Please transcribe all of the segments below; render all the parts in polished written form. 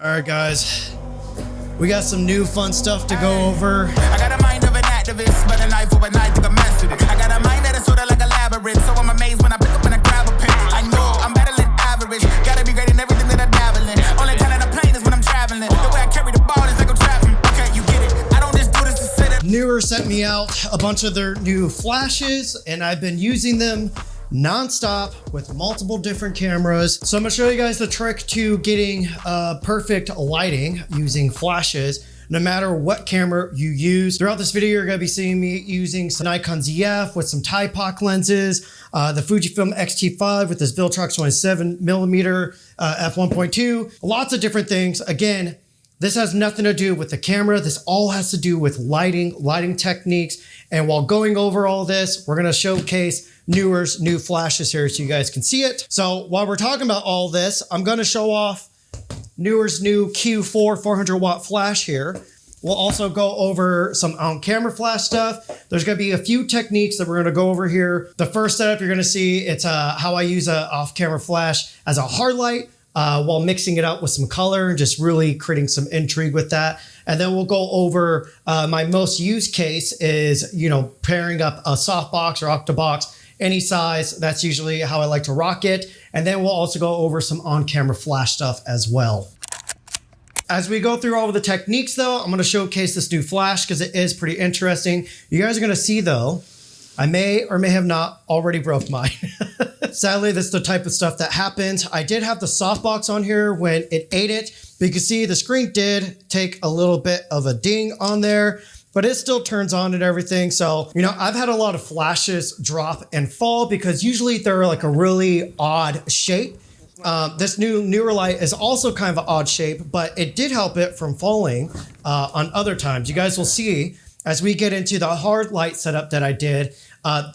All right, guys, we got some new fun stuff to go over. I got a mind of an activist, but a knife overnight took a master. I got a mind that is sort of like a labyrinth, so I'm amazed when I pick up and I grab a pen. I know I'm battling average, gotta be great in everything that I dabble in. Only time that I'm playing is when I'm traveling. The way I carry the ball is like I'm traveling. Okay, you get it. I don't just do this to sit it. Neewer sent me out a bunch of their new flashes, and I've been using them non-stop with multiple different cameras. So I'm gonna show you guys the trick to getting perfect lighting using flashes, no matter what camera you use. Throughout this video, you're gonna be seeing me using some Nikon ZF with some TIPOC lenses, the Fujifilm XT5 with this Viltrox 27mm f1.2, lots of different things. Again, this has nothing to do with the camera. This all has to do with lighting techniques. And while going over all this, we're gonna showcase Neewer's new flashes here so you guys can see it. So while we're talking about all this, I'm gonna show off Neewer's new Q4 400 watt flash here. We'll also go over some on-camera flash stuff. There's gonna be a few techniques that we're gonna go over here. The first setup you're gonna see, it's how I use a off-camera flash as a hard light while mixing it up with some color and just really creating some intrigue with that. And then we'll go over my most used case is, pairing up a softbox or octabox, any size. That's usually how I like to rock it. And then we'll also go over some on-camera flash stuff as well. As we go through all of the techniques though, I'm gonna showcase this new flash because it is pretty interesting. You guys are gonna see though, I may or may have not already broke mine. Sadly, this is the type of stuff that happens. I did have the softbox on here when it ate it, but you can see the screen did take a little bit of a ding on there, but it still turns on and everything. So, I've had a lot of flashes drop and fall because usually they're like a really odd shape. This new Neewer light is also kind of an odd shape, but it did help it from falling on other times. You guys will see as we get into the hard light setup that I did,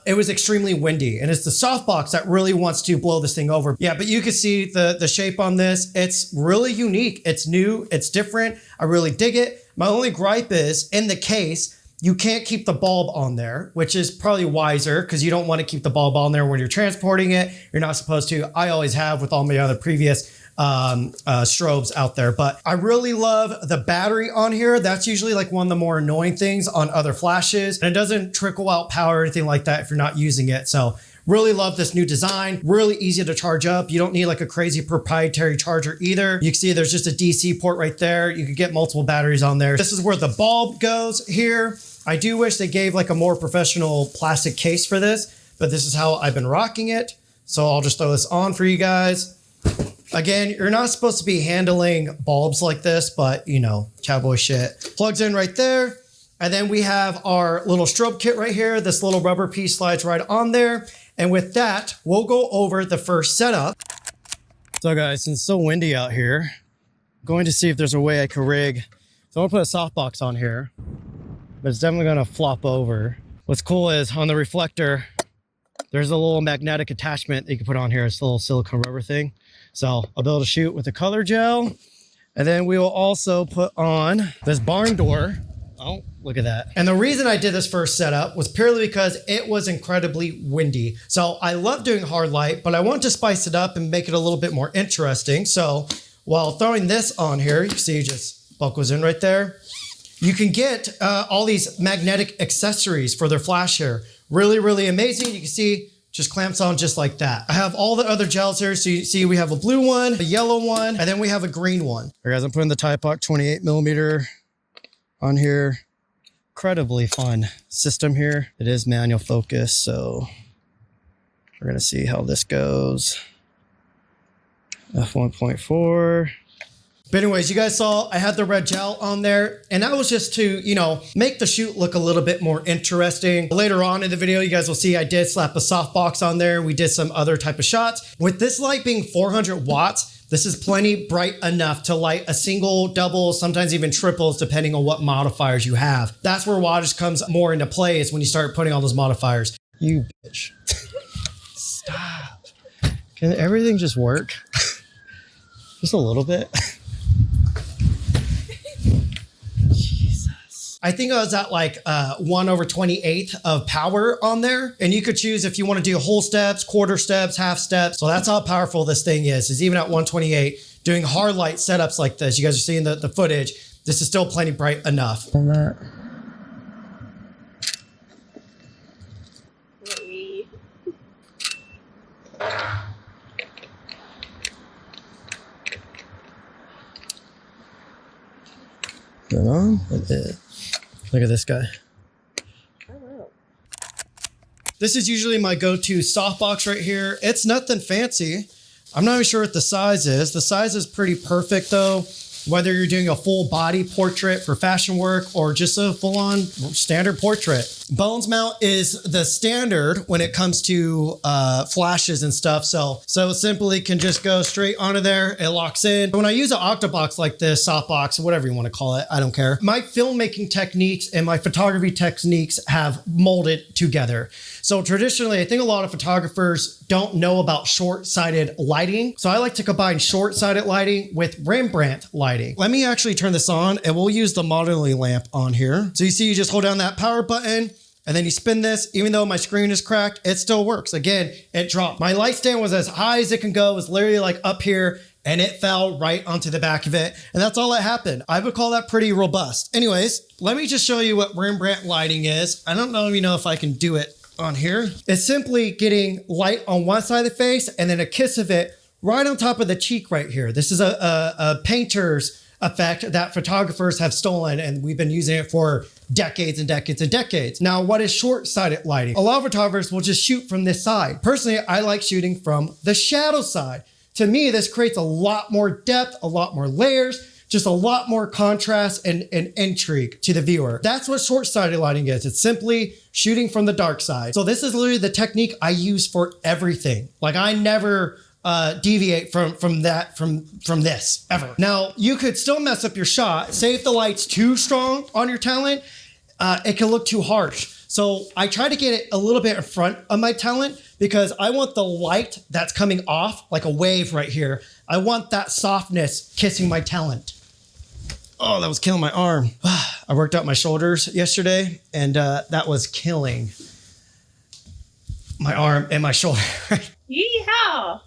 it was extremely windy, and it's the softbox that really wants to blow this thing over. Yeah, but you can see the shape on this. It's really unique. It's new. It's different. I really dig it. My only gripe is in the case, you can't keep the bulb on there, which is probably wiser because you don't want to keep the bulb on there when you're transporting it. You're not supposed to. I always have with all my other previous strobes out there, but I really love the battery on here. That's usually like one of the more annoying things on other flashes, and it doesn't trickle out power or anything like that if you're not using it. So really love this new design. Really easy to charge up. You don't need like a crazy proprietary charger either. You can see there's just a DC port right there. You can get multiple batteries on there. This is where the bulb goes here. I do wish they gave like a more professional plastic case for this, but this is how I've been rocking it. So I'll just throw this on for you guys. Again, you're not supposed to be handling bulbs like this, but cowboy shit. Plugs in right there. And then we have our little strobe kit right here. This little rubber piece slides right on there. And with that, we'll go over the first setup. So guys, since it's so windy out here, I'm going to see if there's a way I can rig. So I'm gonna put a softbox on here, but it's definitely gonna flop over. What's cool is on the reflector, there's a little magnetic attachment that you can put on here. It's a little silicone rubber thing. So I'll be able to shoot with the color gel. And then we will also put on this barn door. Oh, look at that. And the reason I did this first setup was purely because it was incredibly windy. So I love doing hard light, but I want to spice it up and make it a little bit more interesting. So while throwing this on here, you can see it just buckles in right there. You can get all these magnetic accessories for their flash here. Really, really amazing. You can see just clamps on just like that. I have all the other gels here. So you see we have a blue one, a yellow one, and then we have a green one. All right, guys, I'm putting the TIPOC 28mm on here. Incredibly fun system here. It is manual focus, so we're gonna see how this goes. F1.4. But anyways, you guys saw I had the red gel on there, and that was just to, make the shoot look a little bit more interesting. Later on in the video, you guys will see I did slap a softbox on there. We did some other type of shots. With this light being 400 watts, this is plenty bright enough to light a single, double, sometimes even triples, depending on what modifiers you have. That's where wattage comes more into play, is when you start putting all those modifiers. You bitch. Stop. Can everything just work? Just a little bit. I think I was at like 1/28 of power on there. And you could choose if you want to do whole steps, quarter steps, half steps. So that's how powerful this thing is even at 128. doing hard light setups like this, you guys are seeing the footage, this is still plenty bright enough. On that. Turn on. Look at this guy. This is usually my go-to softbox right here. It's nothing fancy. I'm not even sure what the size is. The size is pretty perfect though. Whether you're doing a full body portrait for fashion work or just a full-on standard portrait. Bones mount is the standard when it comes to flashes and stuff. So simply can just go straight onto there. It locks in. When I use an octobox like this, softbox, whatever you want to call it, I don't care. My filmmaking techniques and my photography techniques have molded together. So traditionally, I think a lot of photographers don't know about short-sighted lighting. So I like to combine short-sighted lighting with Rembrandt lighting. Let me actually turn this on and we'll use the modeling lamp on here. So you see, you just hold down that power button and then you spin this. Even though my screen is cracked, it still works. Again, it dropped. My light stand was as high as it can go. It was literally like up here and it fell right onto the back of it. And that's all that happened. I would call that pretty robust. Anyways, let me just show you what Rembrandt lighting is. I don't know if I can do it on here. It's simply getting light on one side of the face and then a kiss of it right on top of the cheek right here. This is a painter's effect that photographers have stolen, and we've been using it for decades and decades and decades. Now, what is short-sighted lighting? A lot of photographers will just shoot from this side. Personally, I like shooting from the shadow side. To me, this creates a lot more depth, a lot more layers, just a lot more contrast and intrigue to the viewer. That's what short-sighted lighting is. It's simply shooting from the dark side. So this is literally the technique I use for everything. Like I never deviate from this ever. Now, you could still mess up your shot. Say if the light's too strong on your talent, it can look too harsh. So I try to get it a little bit in front of my talent because I want the light that's coming off like a wave right here. I want that softness kissing my talent. Oh, that was killing my arm. I worked out my shoulders yesterday and that was killing my arm and my shoulder. Yeehaw!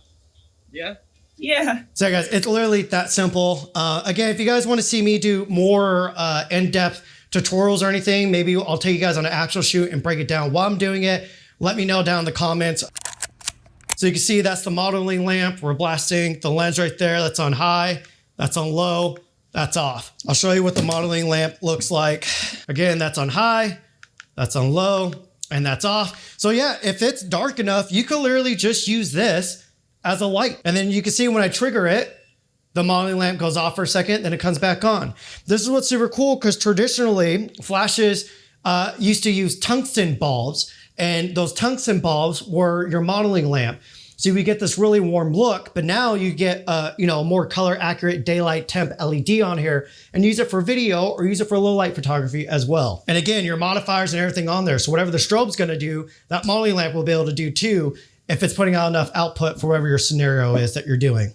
Yeah? Yeah. So guys, it's literally that simple. Again, if you guys want to see me do more in-depth tutorials or anything, maybe I'll take you guys on an actual shoot and break it down while I'm doing it. Let me know down in the comments. So you can see that's the modeling lamp. We're blasting the lens right there. That's on high, that's on low, that's off. I'll show you what the modeling lamp looks like. Again, that's on high, that's on low, and that's off. So yeah, if it's dark enough, you can literally just use this as a light. And then you can see when I trigger it, the modeling lamp goes off for a second, then it comes back on. This is what's super cool because traditionally flashes used to use tungsten bulbs, and those tungsten bulbs were your modeling lamp. So we get this really warm look, but now you get a more color accurate daylight temp LED on here and use it for video or use it for low light photography as well. And again, your modifiers and everything on there. So whatever the strobe's gonna do, that modeling lamp will be able to do too, if it's putting out enough output for whatever your scenario is that you're doing.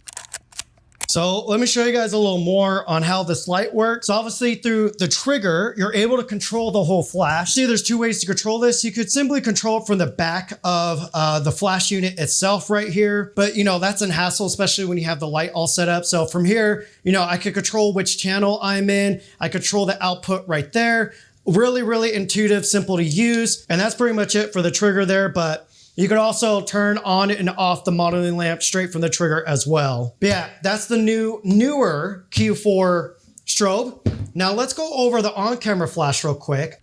So let me show you guys a little more on how this light works. So obviously through the trigger, you're able to control the whole flash. See, there's two ways to control this. You could simply control it from the back of the flash unit itself right here. But that's a hassle, especially when you have the light all set up. So from here, I could control which channel I'm in. I control the output right there. Really, really intuitive, simple to use. And that's pretty much it for the trigger there. But you could also turn on and off the modeling lamp straight from the trigger as well. But yeah, that's the Neewer Q4 strobe. Now let's go over the on-camera flash real quick.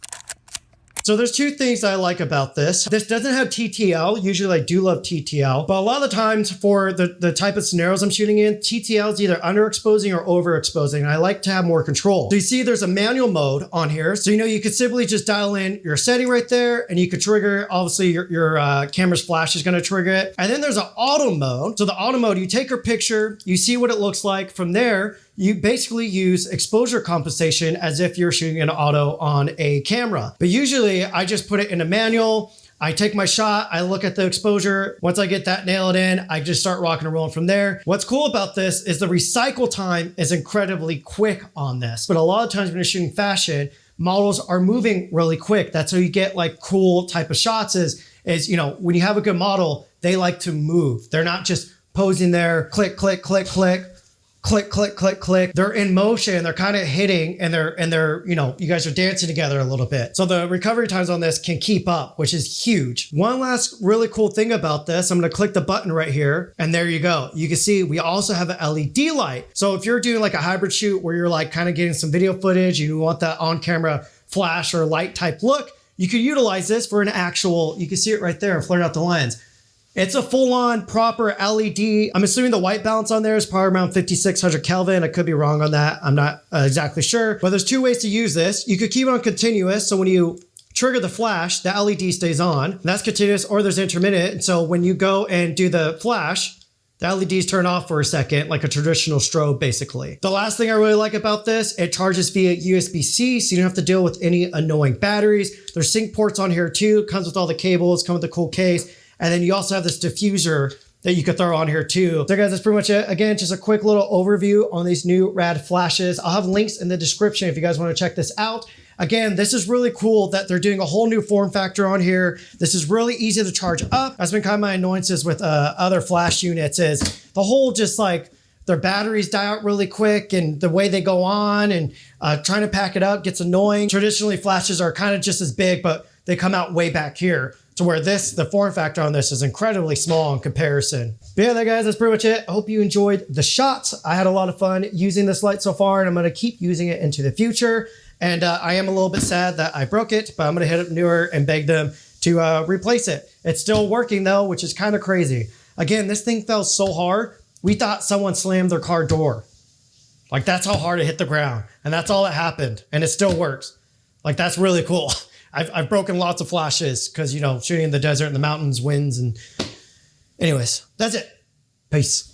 So there's two things I like about this. This doesn't have TTL. Usually I do love TTL, but a lot of the times for the type of scenarios I'm shooting in, TTL is either underexposing or overexposing. And I like to have more control. So you see there's a manual mode on here. So you could simply just dial in your setting right there and you could trigger, obviously your camera's flash is gonna trigger it. And then there's an auto mode. So the auto mode, you take your picture, you see what it looks like. From there, you basically use exposure compensation as if you're shooting an auto on a camera. But usually I just put it in a manual. I take my shot, I look at the exposure. Once I get that nailed in, I just start rocking and rolling from there. What's cool about this is the recycle time is incredibly quick on this. But a lot of times when you're shooting fashion, models are moving really quick. That's how you get like cool type of shots is when you have a good model, they like to move. They're not just posing there, click, click, click, click, click, click, click, click. They're in motion. They're kind of hitting and they're, you know, you guys are dancing together a little bit. So the recovery times on this can keep up, which is huge. One last really cool thing about this, I'm going to click the button right here and there you go. You can see we also have an LED light. So if you're doing like a hybrid shoot where you're like kind of getting some video footage, you want that on camera flash or light type look, you could utilize this for an actual, you can see it right there and flaring out the lens. It's a full-on proper LED. I'm assuming the white balance on there is probably around 5600 Kelvin. I could be wrong on that. I'm not exactly sure, but there's two ways to use this. You could keep it on continuous. So when you trigger the flash, the LED stays on. That's continuous, or there's intermittent. And so when you go and do the flash, the LEDs turn off for a second, like a traditional strobe, basically. The last thing I really like about this, it charges via USB-C, so you don't have to deal with any annoying batteries. There's sync ports on here too. It comes with all the cables, comes with a cool case. And then you also have this diffuser that you could throw on here too. So guys, that's pretty much it. Again, just a quick little overview on these new rad flashes. I'll have links in the description if you guys want to check this out. Again, this is really cool that they're doing a whole new form factor on here. This is really easy to charge up. That's been kind of my annoyances with other flash units is the whole just like their batteries die out really quick and the way they go on and trying to pack it up gets annoying. Traditionally, flashes are kind of just as big, but they come out way back here. To where the form factor on this is incredibly small in comparison. But yeah, guys, that's pretty much it. I hope you enjoyed the shots. I had a lot of fun using this light so far, and I'm gonna keep using it into the future. And I am a little bit sad that I broke it, but I'm gonna hit up Neewer and beg them to replace it. It's still working though, which is kind of crazy. Again, this thing fell so hard, we thought someone slammed their car door. Like that's how hard it hit the ground. And that's all that happened. And it still works. Like that's really cool. I've broken lots of flashes because, you know, shooting in the desert and the mountains, winds, and anyways, that's it. Peace.